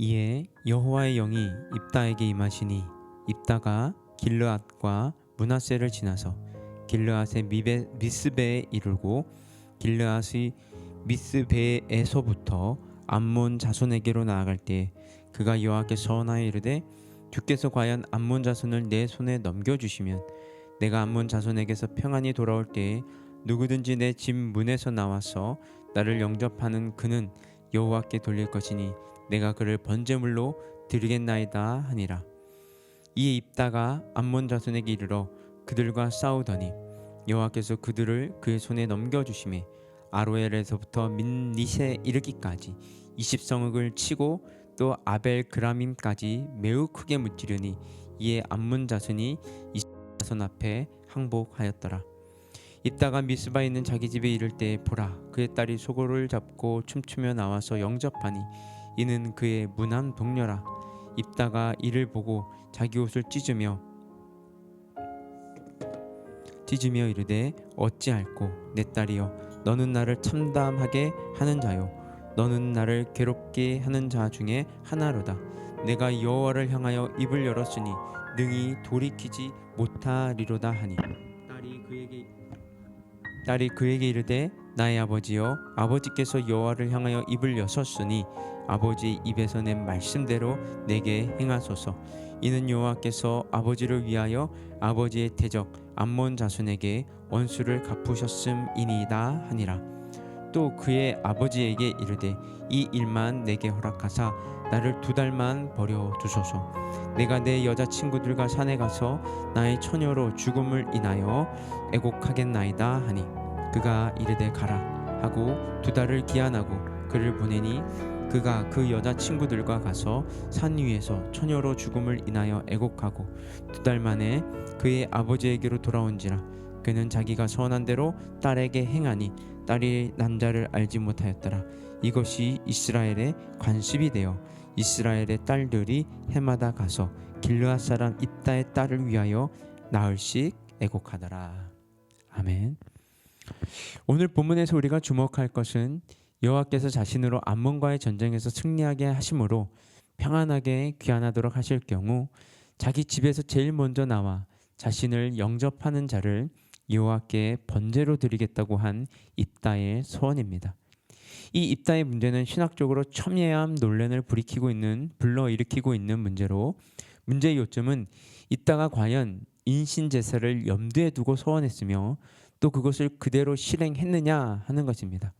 이에 여호와의 영이 입다에게 임하시니 입다가 길르앗과 므낫세를 지나서 길르앗의 미스베에 이르고 길르앗의 미스베에서부터 암몬 자손에게로 나아갈 때 그가 여호와께 서원하여 이르되 주께서 과연 암몬 자손을 내 손에 넘겨주시면 내가 암몬 자손에게서 평안히 돌아올 때에 누구든지 내 집 문에서 나와서 나를 영접하는 그는 여호와께 돌릴 것이니 내가 그를 번제물로 드리겠나이다 하니라. 이에 입다가 암몬 자손에게 이르러 그들과 싸우더니 여호와께서 그들을 그의 손에 넘겨주시매 아로엘에서부터 민닛에 이르기까지 20성읍을 치고 또 아벨 그라밈까지 매우 크게 무찌르니 이에 암몬 자손이 자손 앞에 항복하였더라. 입다가 미스바에 있는 자기 집에 이를 때 보라 그의 딸이 소고를 잡고 춤추며 나와서 영접하니 이는 그의 무남 동료라. 입다가 이를 보고 자기 옷을 찢으며 이르되 어찌할꼬 내 딸이여 너는 나를 참담하게 하는 자요 너는 나를 괴롭게 하는 자 중에 하나로다. 내가 여호와를 향하여 입을 열었으니 능히 돌이키지 못하리로다 하니 딸이 그에게 이르되 나의 아버지여 아버지께서 여호와를 향하여 입을 여셨으니 아버지 입에서 낸 말씀대로 내게 행하소서. 이는 여호와께서 아버지를 위하여 아버지의 대적 암몬 자손에게 원수를 갚으셨음이니이다 하니라. 또 그의 아버지에게 이르되 이 일만 내게 허락하사 나를 2달만 버려 두소서. 내가 내 여자친구들과 산에 가서 나의 처녀로 죽음을 인하여 애곡하겠나이다 하니 그가 이르되 가라 하고 2달을 기한하고 그를 보내니 그가 그 여자친구들과 가서 산 위에서 처녀로 죽음을 인하여 애곡하고 2달 만에 그의 아버지에게로 돌아온지라. 그는 자기가 서원한 대로 딸에게 행하니 딸이 남자를 알지 못하였더라. 이것이 이스라엘의 관습이 되어 이스라엘의 딸들이 해마다 가서 길르앗 사람 입다의 딸을 위하여 나흘씩 애곡하더라. 아멘. 오늘 본문에서 우리가 주목할 것은 여호와께서 자신으로 암몬과의 전쟁에서 승리하게 하심으로 평안하게 귀환하도록 하실 경우 자기 집에서 제일 먼저 나와 자신을 영접하는 자를 여호와께 번제로 드리겠다고 한 입다의 소원입니다. 이 입다의 문제는 신학적으로 첨예한 논란을 불러일으키고 있는 문제로 문제의 요점은 입다가 과연 인신 제사를 염두에 두고 소원했으며 또 그것을 그대로 실행했느냐 하는 것입니다.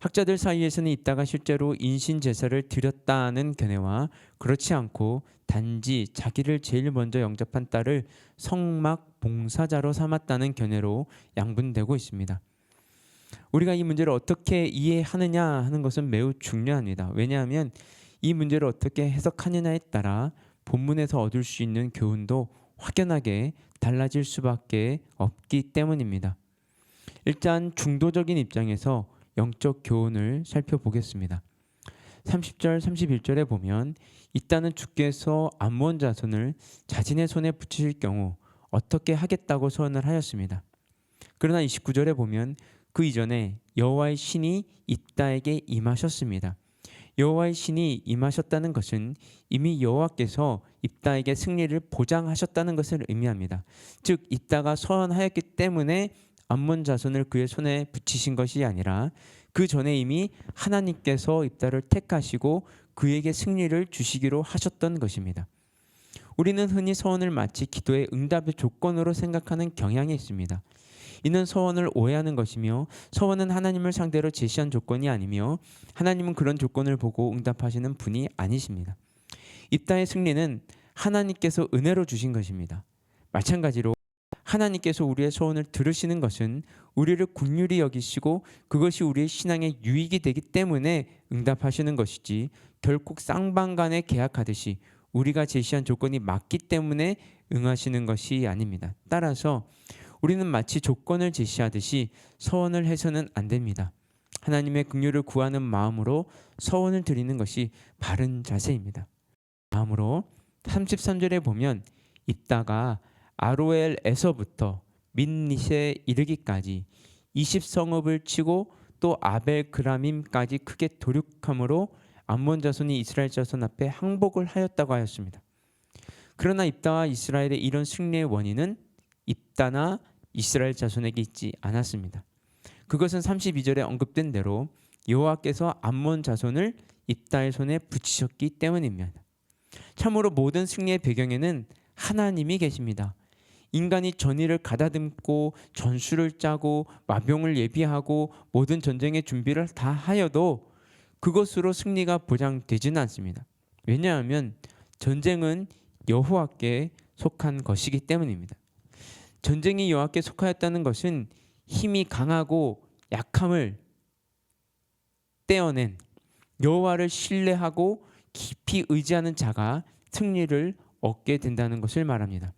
학자들 사이에서는 입다가 실제로 인신 제사를 드렸다는 견해와 그렇지 않고 단지 자기를 제일 먼저 영접한 딸을 성막 봉사자로 삼았다는 견해로 양분되고 있습니다. 우리가 이 문제를 어떻게 이해하느냐 하는 것은 매우 중요합니다. 왜냐하면 이 문제를 어떻게 해석하느냐에 따라 본문에서 얻을 수 있는 교훈도 확연하게 달라질 수밖에 없기 때문입니다. 일단 중도적인 입장에서 영적 교훈을 살펴보겠습니다. 30절 31절에 보면 이따는 주께서 암몬 자손을 자신의 손에 붙이실 경우 어떻게 하겠다고 소원을 하였습니다. 그러나 29절에 보면 그 이전에 여호와의 신이 입다에게 임하셨습니다. 여호와의 신이 임하셨다는 것은 이미 여호와께서 입다에게 승리를 보장하셨다는 것을 의미합니다. 즉 입다가 소원하였기 때문에 암몬 자손을 그의 손에 붙이신 것이 아니라 그 전에 이미 하나님께서 입다를 택하시고 그에게 승리를 주시기로 하셨던 것입니다. 우리는 흔히 소원을 마치 기도의 응답의 조건으로 생각하는 경향이 있습니다. 이는 소원을 오해하는 것이며 소원은 하나님을 상대로 제시한 조건이 아니며 하나님은 그런 조건을 보고 응답하시는 분이 아니십니다. 입다의 승리는 하나님께서 은혜로 주신 것입니다. 마찬가지로 하나님께서 우리의 소원을 들으시는 것은 우리를 긍휼히 여기시고 그것이 우리의 신앙의 유익이 되기 때문에 응답하시는 것이지 결국 쌍방간에 계약하듯이 우리가 제시한 조건이 맞기 때문에 응하시는 것이 아닙니다. 따라서 우리는 마치 조건을 제시하듯이 서원을 해서는 안 됩니다. 하나님의 긍휼을 구하는 마음으로 서원을 드리는 것이 바른 자세입니다. 다음으로 33절에 보면 입다가 아로엘에서부터 민닛에 이르기까지 20성읍을 치고 또 아벨 그라밈까지 크게 도륙함으로 암몬 자손이 이스라엘 자손 앞에 항복을 하였다고 하였습니다. 그러나 입다와 이스라엘의 이런 승리의 원인은 입다나 이스라엘 자손에게 있지 않았습니다. 그것은 32절에 언급된 대로 여호와께서 암몬 자손을 입다의 손에 붙이셨기 때문입니다. 참으로 모든 승리의 배경에는 하나님이 계십니다. 인간이 전의를 가다듬고 전술을 짜고 마병을 예비하고 모든 전쟁의 준비를 다 하여도 그것으로 승리가 보장되지는 않습니다. 왜냐하면 전쟁은 여호와께 속한 것이기 때문입니다. 전쟁이 여호와께 속하였다는 것은 힘이 강하고 약함을 떼어낸 여호와를 신뢰하고 깊이 의지하는 자가 승리를 얻게 된다는 것을 말합니다.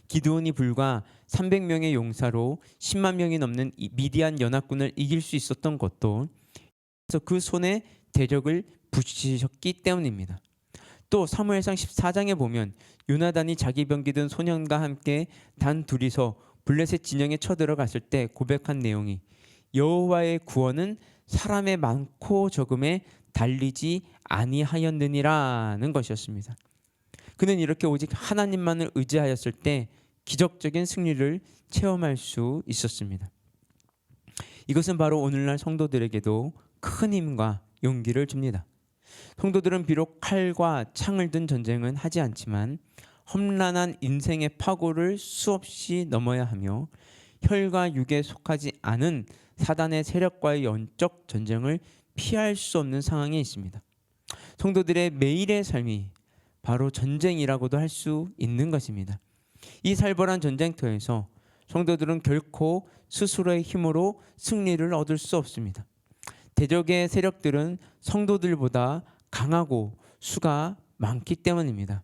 기드온이 불과 300명의 용사로 10만 명이 넘는 미디안 연합군을 이길 수 있었던 것도 그 손에 대적을 붙이셨기 때문입니다. 또 사무엘상 14장에 보면 요나단이 자기 병기 든 소년과 함께 단 둘이서 블레셋 진영에 쳐들어갔을 때 고백한 내용이 여호와의 구원은 사람의 많고 적음에 달리지 아니하였느니라는 것이었습니다. 그는 이렇게 오직 하나님만을 의지하였을 때 기적적인 승리를 체험할 수 있었습니다. 이것은 바로 오늘날 성도들에게도 큰 힘과 용기를 줍니다. 성도들은 비록 칼과 창을 든 전쟁은 하지 않지만 험난한 인생의 파고를 수없이 넘어야 하며 혈과 육에 속하지 않은 사단의 세력과의 영적 전쟁을 피할 수 없는 상황에 있습니다. 성도들의 매일의 삶이 바로 전쟁이라고도 할 수 있는 것입니다. 이 살벌한 전쟁터에서 성도들은 결코 스스로의 힘으로 승리를 얻을 수 없습니다. 대적의 세력들은 성도들보다 강하고 수가 많기 때문입니다.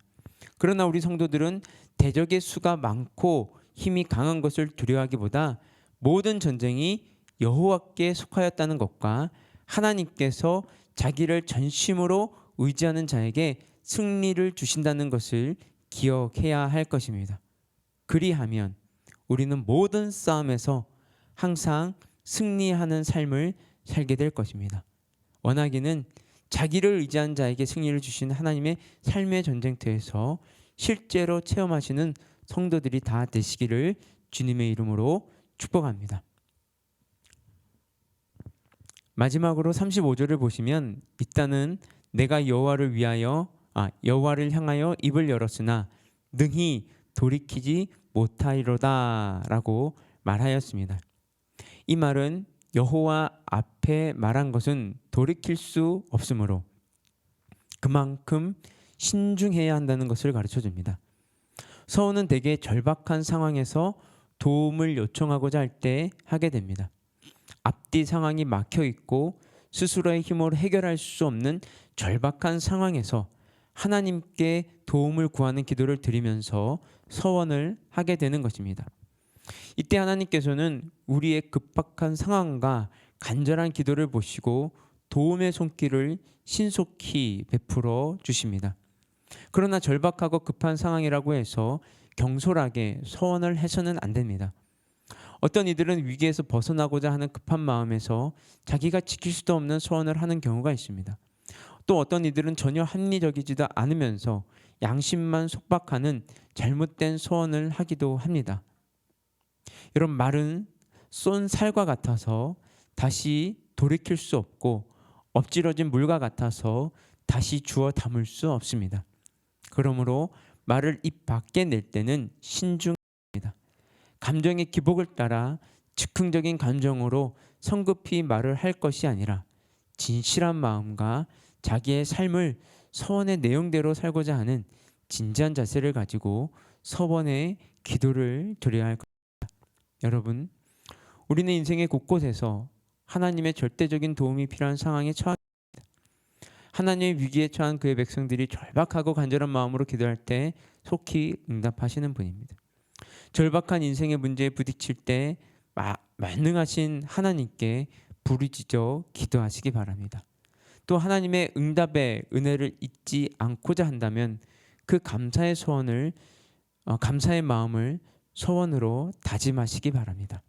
그러나 우리 성도들은 대적의 수가 많고 힘이 강한 것을 두려워하기보다 모든 전쟁이 여호와께 속하였다는 것과 하나님께서 자기를 전심으로 의지하는 자에게 승리를 주신다는 것을 기억해야 할 것입니다. 그리하면 우리는 모든 싸움에서 항상 승리하는 삶을 살게 될 것입니다. 원하기는 자기를 의지한 자에게 승리를 주신 하나님의 삶의 전쟁터에서 실제로 체험하시는 성도들이 다 되시기를 주님의 이름으로 축복합니다. 마지막으로 35절을 보시면 이따는 내가 여호와를 향하여 입을 열었으나 능히 돌이키지 못하리로다 라고 말하였습니다. 이 말은 여호와 앞에 말한 것은 돌이킬 수 없으므로 그만큼 신중해야 한다는 것을 가르쳐 줍니다. 서원은 대개 절박한 상황에서 도움을 요청하고자 할 때 하게 됩니다. 앞뒤 상황이 막혀 있고 스스로의 힘으로 해결할 수 없는 절박한 상황에서 하나님께 도움을 구하는 기도를 드리면서 서원을 하게 되는 것입니다. 이때 하나님께서는 우리의 급박한 상황과 간절한 기도를 보시고 도움의 손길을 신속히 베풀어 주십니다. 그러나 절박하고 급한 상황이라고 해서 경솔하게 서원을 해서는 안 됩니다. 어떤 이들은 위기에서 벗어나고자 하는 급한 마음에서 자기가 지킬 수도 없는 소원을 하는 경우가 있습니다. 또 어떤 이들은 전혀 합리적이지도 않으면서 양심만 속박하는 잘못된 소원을 하기도 합니다. 이런 말은 쏜 살과 같아서 다시 돌이킬 수 없고 엎질러진 물과 같아서 다시 주워 담을 수 없습니다. 그러므로 말을 입 밖에 낼 때는 신중합니다. 감정의 기복을 따라 즉흥적인 감정으로 성급히 말을 할 것이 아니라 진실한 마음과 자기의 삶을 서원의 내용대로 살고자 하는 진지한 자세를 가지고 서원의 기도를 드려야 할 것입니다. 여러분, 우리는 인생의 곳곳에서 하나님의 절대적인 도움이 필요한 상황에 처합니다. 하나님의 위기에 처한 그의 백성들이 절박하고 간절한 마음으로 기도할 때 속히 응답하시는 분입니다. 절박한 인생의 문제에 부딪힐 때 만능하신 하나님께 부르짖어 기도하시기 바랍니다. 또 하나님의 응답의 은혜를 잊지 않고자 한다면 그 감사의 감사의 마음을 소원으로 다짐하시기 바랍니다.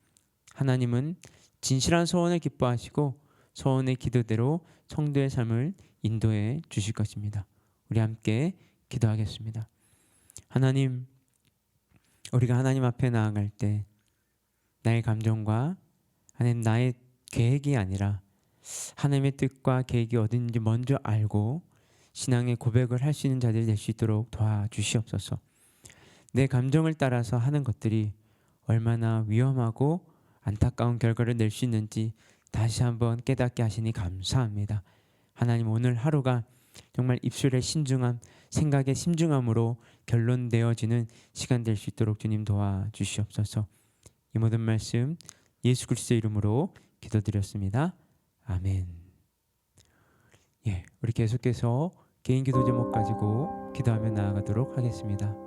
하나님은 진실한 소원을 기뻐하시고 소원의 기도대로 성도의 삶을 인도해 주실 것입니다. 우리 함께 기도하겠습니다. 하나님, 우리가 하나님 앞에 나아갈 때 나의 감정과 하나님 나의 계획이 아니라 하나님의 뜻과 계획이 어딘지 먼저 알고 신앙의 고백을 할 수 있는 자들이 될 수 있도록 도와주시옵소서. 내 감정을 따라서 하는 것들이 얼마나 위험하고 안타까운 결과를 낼 수 있는지 다시 한번 깨닫게 하시니 감사합니다. 하나님, 오늘 하루가 정말 입술의 신중함, 생각의 심중함으로 결론되어지는 시간 될 수 있도록 주님 도와주시옵소서. 이 모든 말씀 예수 그리스도의 이름으로 기도드렸습니다. 아멘. 우리 계속해서 개인 기도 제목 가지고 기도하며 나아가도록 하겠습니다.